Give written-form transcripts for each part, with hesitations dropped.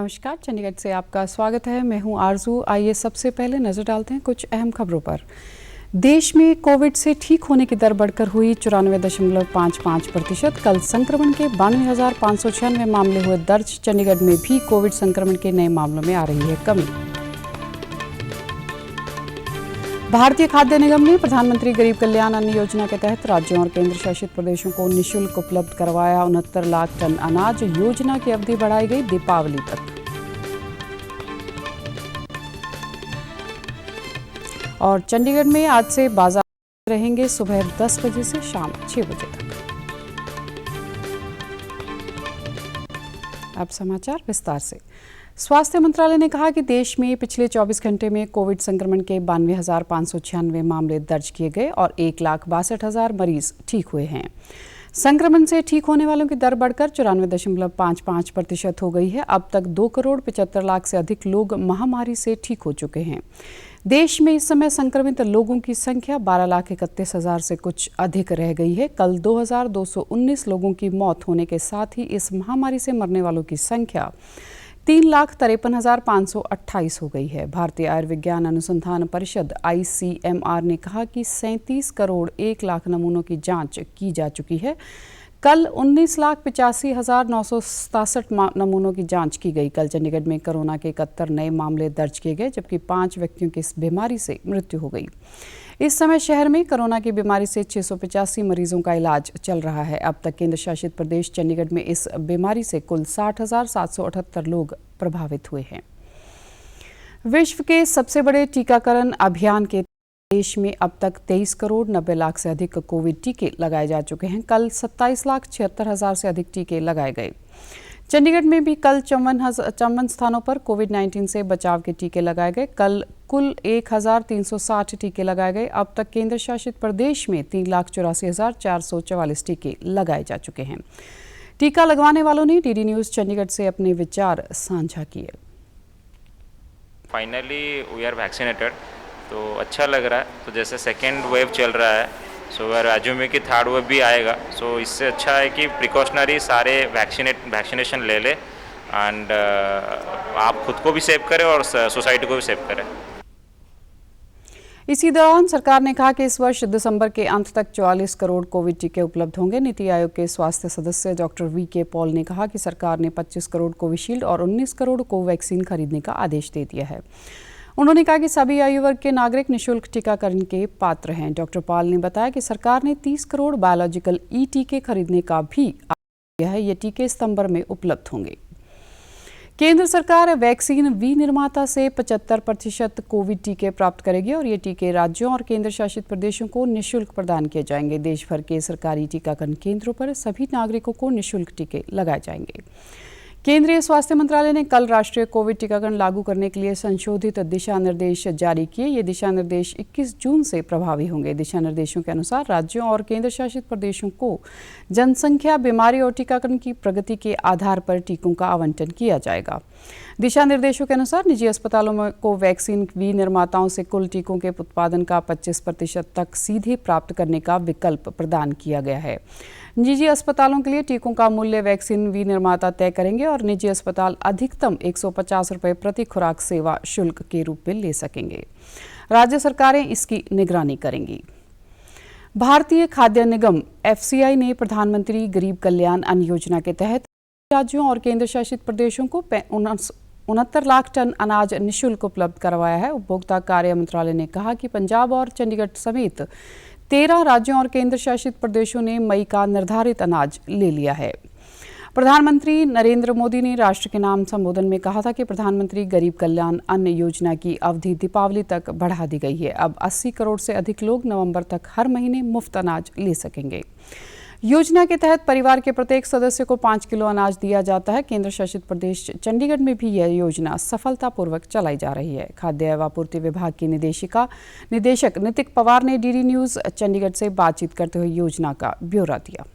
नमस्कार, चंडीगढ़ से आपका स्वागत है। मैं हूं आरजू। आइए सबसे पहले नजर डालते हैं कुछ अहम खबरों पर। देश में कोविड से ठीक होने की दर बढ़कर हुई 94.55%। कल संक्रमण के 92,596 मामले हुए दर्ज। चंडीगढ़ में भी कोविड संक्रमण के नए मामलों में आ रही है कमी। भारतीय खाद्य निगम ने प्रधानमंत्री गरीब कल्याण अन्न योजना के तहत राज्यों और केंद्र शासित प्रदेशों को निःशुल्क उपलब्ध करवाया 69 लाख टन अनाज। योजना की अवधि बढ़ाई गई दीपावली तक। और चंडीगढ़ में आज से बाजार रहेंगे सुबह 10 बजे से शाम 6 बजे तक। अब समाचार विस्तार से। स्वास्थ्य मंत्रालय ने कहा कि देश में पिछले 24 घंटे में कोविड संक्रमण के 92,596 मामले दर्ज किए गए और 1,62,000 मरीज ठीक हुए हैं। संक्रमण से ठीक होने वालों की दर बढ़कर 94.55% हो गई है। अब तक 2,75,00,000 से अधिक लोग महामारी से ठीक हो चुके हैं। देश में इस समय संक्रमित लोगों की संख्या 12,31,000 से कुछ अधिक रह गई है। कल 2,219 लोगों की मौत होने के साथ ही इस महामारी से मरने वालों की संख्या 3,53,528 हो गई है। भारतीय आयुर्विज्ञान अनुसंधान परिषद ICMR ने कहा कि 37 करोड़ 1 लाख नमूनों की जांच की जा चुकी है। कल 19,85,967 नमूनों की जांच की गई। कल चंडीगढ़ में कोरोना के 71 नए मामले दर्ज किए गए, जबकि 5 व्यक्तियों की इस बीमारी से मृत्यु हो गई। इस समय शहर में कोरोना की बीमारी से 685 मरीजों का इलाज चल रहा है। अब तक केंद्र शासित प्रदेश चंडीगढ़ में इस बीमारी से कुल 60,778 लोग प्रभावित हुए हैं। विश्व के सबसे बड़े टीकाकरण अभियान के देश में अब तक 23 करोड़ 90 लाख से अधिक कोविड टीके लगाए जा चुके हैं। कल 27,76,000 से अधिक टीके लगाए गए। चंडीगढ़ में भी कल 54 स्थानों पर कोविड-19 से बचाव के टीके लगाए गए। कल कुल 1,360 टीके लगाए गए। अब तक केंद्र शासित प्रदेश में 3,84,444 टीके लगाए जा चुके हैं। टीका लगवाने वालों ने डीडी न्यूज़ चंडीगढ़ से अपने विचार साझा किए। फाइनली वी आर वैक्सीनेटेड, तो अच्छा लग रहा है। तो जैसे सेकेंड वेव चल रहा है, सो वी आर एज्यूमिंग कि थर्ड वेव भी आएगा। सो इससे अच्छा है कि प्रिकॉशनरी सारे वैक्सीनेशन ले ले एंड आप खुद को भी सेव करें और सोसाइटी को भी सेव करें। इसी दौरान सरकार ने कहा कि इस वर्ष दिसंबर के अंत तक 44 करोड़ कोविड टीके उपलब्ध होंगे। नीति आयोग के स्वास्थ्य सदस्य डॉक्टर VK पॉल ने कहा कि सरकार ने 25 करोड़ कोविशील्ड और 19 करोड़ कोवैक्सीन खरीदने का आदेश दे दिया है। उन्होंने कहा कि सभी आयु वर्ग के नागरिक निःशुल्क टीकाकरण के पात्र हैं। डॉक्टर पॉल ने बताया कि सरकार ने 30 करोड़ बायोलॉजिकल टीके खरीदने का भी आदेश दिया है। ये टीके सितंबर में उपलब्ध होंगे। केंद्र सरकार वैक्सीन विनिर्माता से 75% कोविड टीके प्राप्त करेगी और ये टीके राज्यों और केंद्र शासित प्रदेशों को निःशुल्क प्रदान किए जाएंगे। देश भर के सरकारी टीकाकरण केंद्रों पर सभी नागरिकों को निःशुल्क टीके लगाए जाएंगे। केंद्रीय स्वास्थ्य मंत्रालय ने कल राष्ट्रीय कोविड टीकाकरण लागू करने के लिए संशोधित दिशा निर्देश जारी किए। ये दिशा निर्देश 21 जून से प्रभावी होंगे। दिशा निर्देशों के अनुसार राज्यों और केंद्र शासित प्रदेशों को जनसंख्या, बीमारी और टीकाकरण की प्रगति के आधार पर टीकों का आवंटन किया जाएगा। दिशा निर्देशों के अनुसार निजी अस्पतालों को वैक्सीन विनिर्माताओं से कुल टीकों के उत्पादन का 25% तक सीधे प्राप्त करने का विकल्प प्रदान किया गया है। निजी अस्पतालों के लिए टीकों का मूल्य वैक्सीन विनिर्माता तय करेंगे और निजी अस्पताल अधिकतम 150 रुपये प्रति खुराक सेवा शुल्क के रूप में ले सकेंगे। राज्य सरकारें इसकी निगरानी करेंगी। भारतीय खाद्य निगम FCI ने प्रधानमंत्री गरीब कल्याण अन्न योजना के तहत राज्यों और केंद्र शासित प्रदेशों को 69 लाख टन अनाज निःशुल्क उपलब्ध करवाया है। उपभोक्ता कार्य मंत्रालय ने कहा कि पंजाब और चंडीगढ़ समेत 13 राज्यों और केंद्र शासित प्रदेशों ने मई का निर्धारित अनाज ले लिया है। प्रधानमंत्री नरेंद्र मोदी ने राष्ट्र के नाम संबोधन में कहा था कि प्रधानमंत्री गरीब कल्याण अन्न योजना की अवधि दीपावली तक बढ़ा दी गई है। अब 80 करोड़ से अधिक लोग नवंबर तक हर महीने मुफ्त अनाज ले सकेंगे। योजना के तहत परिवार के प्रत्येक सदस्य को 5 किलो अनाज दिया जाता है। केंद्र शासित प्रदेश चंडीगढ़ में भी यह योजना सफलतापूर्वक चलाई जा रही है। खाद्य एवं आपूर्ति विभाग की निदेशक नितिक पवार ने डीडी न्यूज़ चंडीगढ़ से बातचीत करते हुए योजना का ब्यौरा दिया।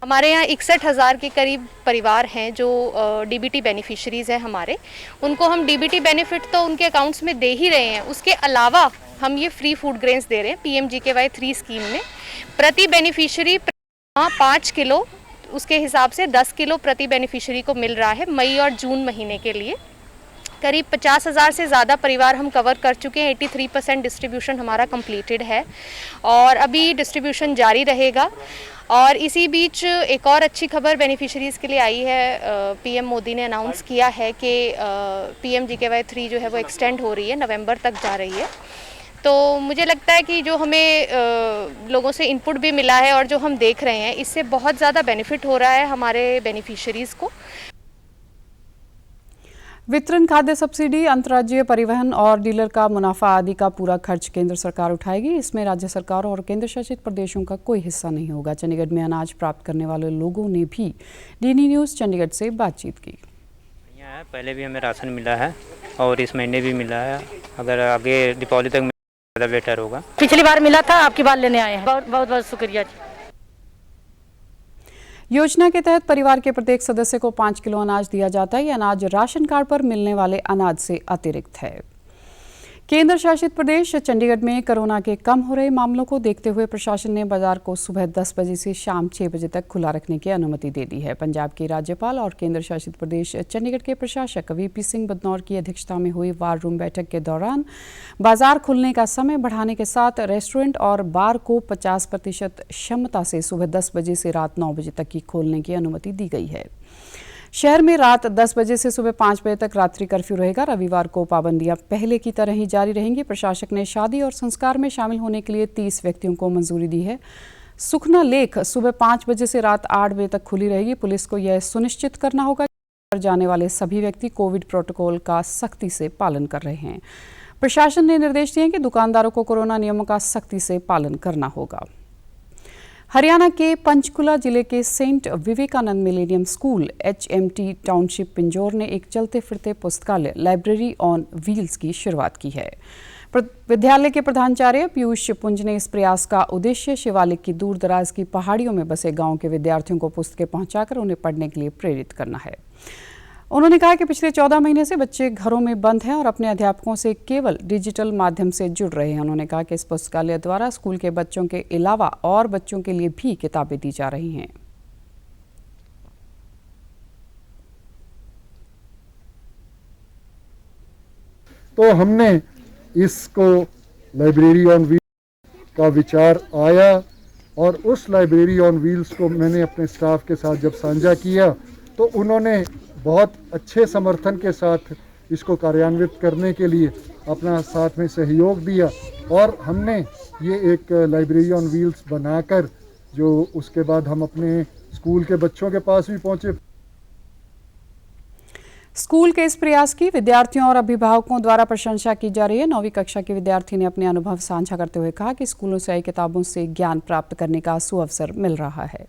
हमारे यहाँ 61,000 के करीब परिवार हैं जो DBT बेनिफिशरीज हैं हमारे। उनको हम DBT बेनिफिट तो उनके अकाउंट्स में दे ही रहे हैं। उसके अलावा हम ये फ्री फूड ग्रेन्स दे रहे हैं PMGKY 3 स्कीम में। प्रति बेनिफिशरी 5 किलो उसके हिसाब से 10 किलो प्रति बेनिफिशियरी को मिल रहा है मई और जून महीने के लिए। करीब 50,000 से ज़्यादा परिवार हम कवर कर चुके हैं। 83% डिस्ट्रीब्यूशन हमारा कंप्लीटेड है और अभी डिस्ट्रीब्यूशन जारी रहेगा। और इसी बीच एक और अच्छी खबर बेनिफिशरीज़ के लिए आई है। पीएम मोदी ने अनाउंस किया है कि PMGKY 3 जो है वो एक्सटेंड हो रही है, नवंबर तक जा रही है। तो मुझे लगता है कि जो हमें लोगों से इनपुट भी मिला है और जो हम देख रहे हैं, इससे बहुत ज़्यादा बेनिफिट हो रहा है हमारे बेनिफिशरीज़ को। वितरण, खाद्य सब्सिडी, अंतर्राज्यीय परिवहन और डीलर का मुनाफा आदि का पूरा खर्च केंद्र सरकार उठाएगी। इसमें राज्य सरकारों और केंद्र शासित प्रदेशों का कोई हिस्सा नहीं होगा। चंडीगढ़ में अनाज प्राप्त करने वाले लोगों ने भी DD न्यूज़ चंडीगढ़ से बातचीत की। पहले भी हमें राशन मिला है और इस महीने भी मिला है। अगर आगे दीपावली तक ज़्यादा बेटर होगा। पिछली बार मिला था, आपकी बार लेने आए हैं। बहुत बहुत बहुत शुक्रिया जी। योजना के तहत परिवार के प्रत्येक सदस्य को 5 किलो अनाज दिया जाता है। यह अनाज राशन कार्ड पर मिलने वाले अनाज से अतिरिक्त है। केंद्र शासित प्रदेश चंडीगढ़ में कोरोना के कम हो रहे मामलों को देखते हुए प्रशासन ने बाजार को सुबह 10 बजे से शाम 6 बजे तक खुला रखने की अनुमति दे दी है। पंजाब के राज्यपाल और केंद्र शासित प्रदेश चंडीगढ़ के प्रशासक VP सिंह बदनौर की अध्यक्षता में हुई वार रूम बैठक के दौरान बाजार खुलने का समय बढ़ाने के साथ रेस्टोरेंट और बार को 50% क्षमता से सुबह 10 बजे से रात 9 बजे तक की खोलने की अनुमति दी गई है। शहर में रात 10 बजे से सुबह 5 बजे तक रात्रि कर्फ्यू रहेगा। रविवार को पाबंदियां पहले की तरह ही जारी रहेंगी। प्रशासक ने शादी और संस्कार में शामिल होने के लिए 30 व्यक्तियों को मंजूरी दी है। सुखना लेक सुबह 5 बजे से रात 8 बजे तक खुली रहेगी। पुलिस को यह सुनिश्चित करना होगा कि जाने वाले सभी व्यक्ति कोविड प्रोटोकॉल का सख्ती से पालन कर रहे हैं। प्रशासन ने निर्देश दिए कि दुकानदारों को कोरोना नियमों का सख्ती से पालन करना होगा। हरियाणा के पंचकुला जिले के saint Vivekananda millennium school HMT township Pinjore ने एक चलते फिरते पुस्तकालय लाइब्रेरी ऑन व्हील्स की शुरुआत की है। विद्यालय के प्रधानाचार्य पीयूष पुंज ने इस प्रयास का उद्देश्य शिवालिक की दूर दराज की पहाड़ियों में बसे गांव के विद्यार्थियों को पुस्तकें पहुंचाकर उन्हें पढ़ने के लिए प्रेरित करना है। उन्होंने कहा कि पिछले 14 महीने से बच्चे घरों में बंद हैं और अपने अध्यापकों से केवल डिजिटल माध्यम से जुड़ रहे हैं। उन्होंने कहा कि इस पुस्तकालय द्वारा स्कूल के बच्चों के अलावा और बच्चों के लिए भी किताबें दी जा रही हैं। तो हमने इसको लाइब्रेरी ऑन व्हील्स का विचार आया और उस लाइब्रेरी ऑन व्हील्स को मैंने अपने स्टाफ के साथ जब साझा किया तो उन्होंने बहुत अच्छे समर्थन के साथ इसको कार्यान्वित करने के लिए अपना साथ में सहयोग दिया और हमने ये एक लाइब्रेरी ऑन व्हील्स बनाकर जो उसके बाद हम अपने स्कूल के बच्चों के पास भी पहुंचे। स्कूल के इस प्रयास की विद्यार्थियों और अभिभावकों द्वारा प्रशंसा की जा रही है। 9वीं कक्षा के विद्यार्थी ने अपने अनुभव साझा करते हुए कहा कि स्कूलों से आई किताबों से ज्ञान प्राप्त करने का सुअवसर मिल रहा है।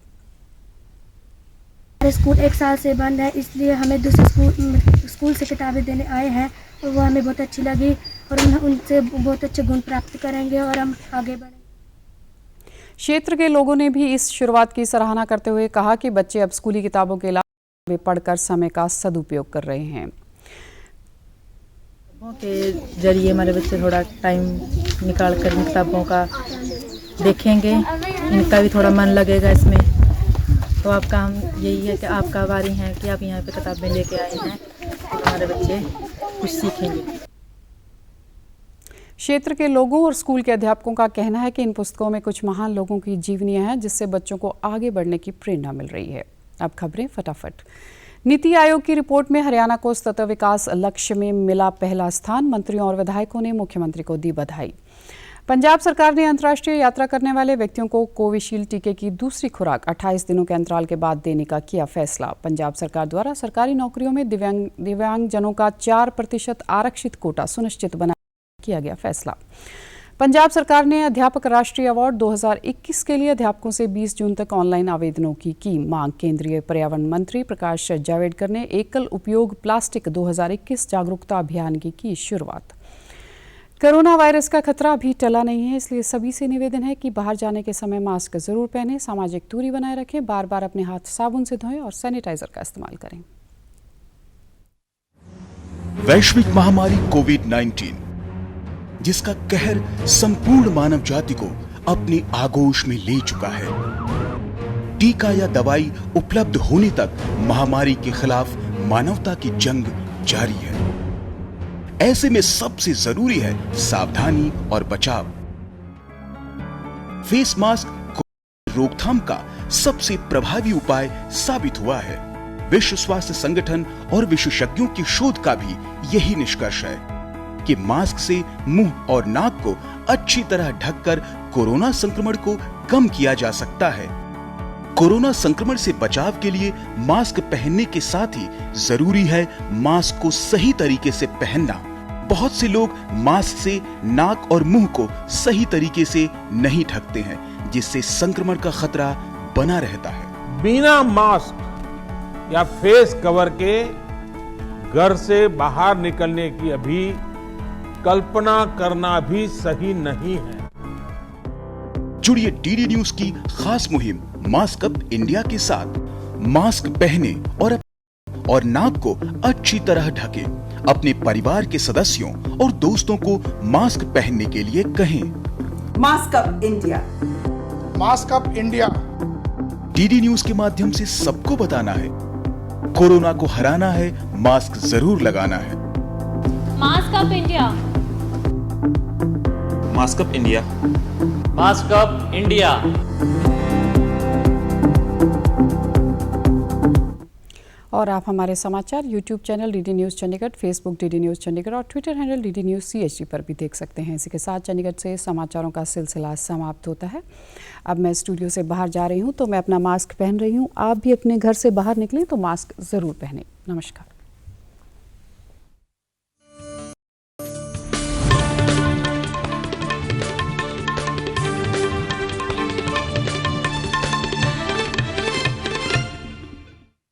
स्कूल 1 साल से बंद है, इसलिए हमें दूसरे स्कूल से किताबें देने आए हैं और वो हमें बहुत अच्छी लगी और हम उनसे बहुत अच्छे गुण प्राप्त करेंगे और हम आगे बढ़ेंगे। क्षेत्र के लोगों ने भी इस शुरुआत की सराहना करते हुए कहा कि बच्चे अब स्कूली किताबों के अलावा वे पढ़कर समय का सदुपयोग कर रहे हैं। के जरिए हमारे बच्चे थोड़ा टाइम निकाल कर किताबों का देखेंगे, इनका भी थोड़ा मन लगेगा इसमें। तो आपका हम यही है कि आपका बारी है कि आप यहाँ पे किताबें लेके आए हैं, हमारे बच्चे कुछ सीखेंगे। क्षेत्र के लोगों और स्कूल के अध्यापकों का कहना है कि इन पुस्तकों में कुछ महान लोगों की जीवनियां हैं जिससे बच्चों को आगे बढ़ने की प्रेरणा मिल रही है। अब खबरें फटाफट। नीति आयोग की रिपोर्ट में हरियाणा को सतत विकास लक्ष्य में मिला पहला स्थान। मंत्रियों और विधायकों ने मुख्यमंत्री को दी बधाई। पंजाब सरकार ने अंतर्राष्ट्रीय यात्रा करने वाले व्यक्तियों को कोविशील्ड टीके की दूसरी खुराक 28 दिनों के अंतराल के बाद देने का किया फैसला। पंजाब सरकार द्वारा सरकारी नौकरियों में दिव्यांगजनों का 4% आरक्षित कोटा सुनिश्चित बनाने किया गया फैसला। पंजाब सरकार ने अध्यापक राष्ट्रीय अवार्ड 2021 के लिए अध्यापकों से 20 जून तक ऑनलाइन आवेदनों की मांग। केंद्रीय पर्यावरण मंत्री प्रकाश जावड़ेकर ने एकल उपयोग प्लास्टिक 2021 जागरूकता अभियान की शुरुआत। कोरोना वायरस का खतरा अभी टला नहीं है, इसलिए सभी से निवेदन है कि बाहर जाने के समय मास्क जरूर पहनें, सामाजिक दूरी बनाए रखें, बार बार अपने हाथ साबुन से धोएं और सैनिटाइजर का इस्तेमाल करें। वैश्विक महामारी कोविड-19 जिसका कहर संपूर्ण मानव जाति को अपनी आगोश में ले चुका है, टीका या दवाई उपलब्ध होने तक महामारी के खिलाफ मानवता की जंग जारी है। ऐसे में सबसे जरूरी है सावधानी और बचाव। फेस मास्क रोकथाम का सबसे प्रभावी उपाय साबित हुआ है। विश्व स्वास्थ्य संगठन और विशेषज्ञों की शोध का भी यही निष्कर्ष है कि मास्क से मुंह और नाक को अच्छी तरह ढककर कोरोना संक्रमण को कम किया जा सकता है। कोरोना संक्रमण से बचाव के लिए मास्क पहनने के साथ ही जरूरी है मास्क को सही तरीके से पहनना। बहुत से लोग मास्क से नाक और मुंह को सही तरीके से नहीं ढकते हैं, जिससे संक्रमण का खतरा बना रहता है। बिना मास्क या फेस कवर के घर से बाहर निकलने की अभी कल्पना करना भी सही नहीं है। जुड़िए डीडी न्यूज की खास मुहिम मास्क अप इंडिया के साथ। मास्क पहने और नाक को अच्छी तरह ढके। अपने परिवार के सदस्यों और दोस्तों को मास्क पहनने के लिए कहें। Mask up India, mask up India. DD news के माध्यम से सबको बताना है, कोरोना को हराना है, मास्क जरूर लगाना है। Mask up India, mask up India, mask up India. और आप हमारे समाचार YouTube channel DD news Chandigarh, Facebook DD news Chandigarh और Twitter handle DD news CHD पर भी देख सकते हैं। इसी के साथ चंडीगढ़ से समाचारों का सिलसिला समाप्त होता है। अब मैं स्टूडियो से बाहर जा रही हूं तो मैं अपना मास्क पहन रही हूं। आप भी अपने घर से बाहर निकलें तो मास्क ज़रूर पहनें। नमस्कार।